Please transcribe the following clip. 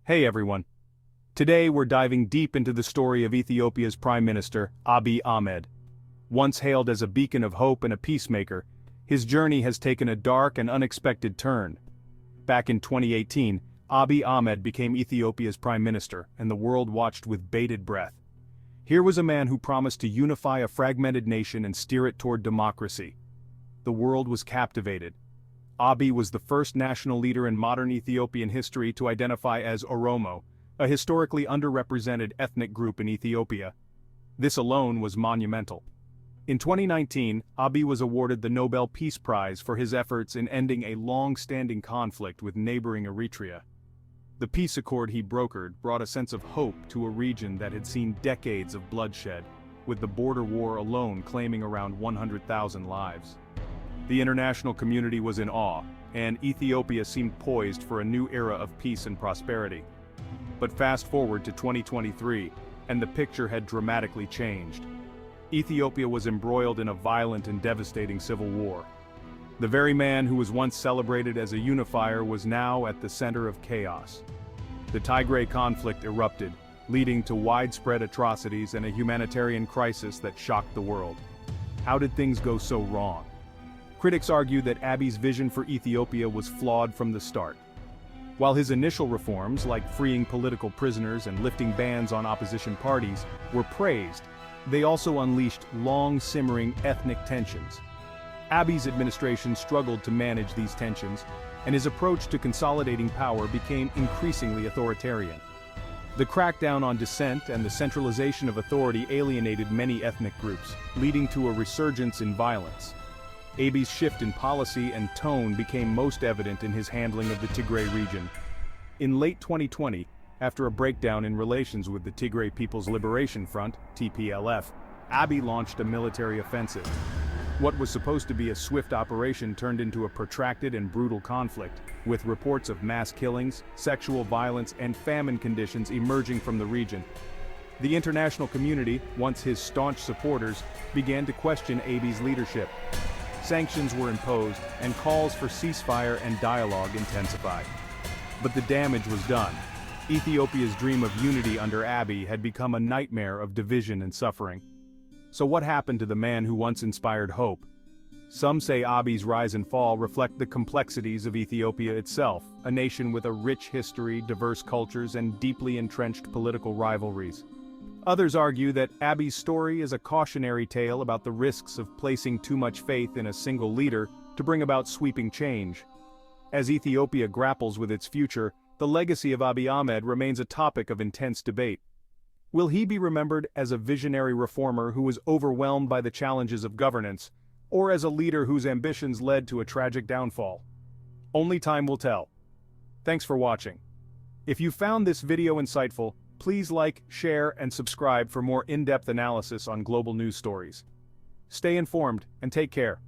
Hey everyone. Today we're diving deep into the story of Ethiopia's Prime Minister, Abiy Ahmed. Once hailed as a beacon of hope and a peacemaker, his journey has taken a dark and unexpected turn. Back in 2018, Abiy Ahmed became Ethiopia's Prime Minister, and the world watched with bated breath. Here was a man who promised to unify a fragmented nation and steer it toward democracy. The world was captivated. Abiy was the first national leader in modern Ethiopian history to identify as Oromo, a historically underrepresented ethnic group in Ethiopia. This alone was monumental. In 2019, Abiy was awarded the Nobel Peace Prize for his efforts in ending a long-standing conflict with neighboring Eritrea. The peace accord he brokered brought a sense of hope to a region that had seen decades of bloodshed, with the border war alone claiming around 100,000 lives. The international community was in awe, and Ethiopia seemed poised for a new era of peace and prosperity. But fast forward to 2023, and the picture had dramatically changed. Ethiopia was embroiled in a violent and devastating civil war. The very man who was once celebrated as a unifier was now at the center of chaos. The Tigray conflict erupted, leading to widespread atrocities and a humanitarian crisis that shocked the world. How did things go so wrong? Critics argue that Abiy's vision for Ethiopia was flawed from the start. While his initial reforms, like freeing political prisoners and lifting bans on opposition parties, were praised, they also unleashed long-simmering ethnic tensions. Abiy's administration struggled to manage these tensions, and his approach to consolidating power became increasingly authoritarian. The crackdown on dissent and the centralization of authority alienated many ethnic groups, leading to a resurgence in violence. Abiy's shift in policy and tone became most evident in his handling of the Tigray region. In late 2020, after a breakdown in relations with the Tigray People's Liberation Front, TPLF, Abiy launched a military offensive. What was supposed to be a swift operation turned into a protracted and brutal conflict, with reports of mass killings, sexual violence, and famine conditions emerging from the region. The international community, once his staunch supporters, began to question Abiy's leadership. Sanctions were imposed, and calls for ceasefire and dialogue intensified. But the damage was done. Ethiopia's dream of unity under Abiy had become a nightmare of division and suffering. So what happened to the man who once inspired hope? Some say Abiy's rise and fall reflect the complexities of Ethiopia itself, a nation with a rich history, diverse cultures, and deeply entrenched political rivalries. Others argue that Abiy's story is a cautionary tale about the risks of placing too much faith in a single leader to bring about sweeping change. As Ethiopia grapples with its future, the legacy of Abiy Ahmed remains a topic of intense debate. Will he be remembered as a visionary reformer who was overwhelmed by the challenges of governance, or as a leader whose ambitions led to a tragic downfall? Only time will tell. Thanks for watching. If you found this video insightful, please like, share, and subscribe for more in-depth analysis on global news stories. Stay informed and take care.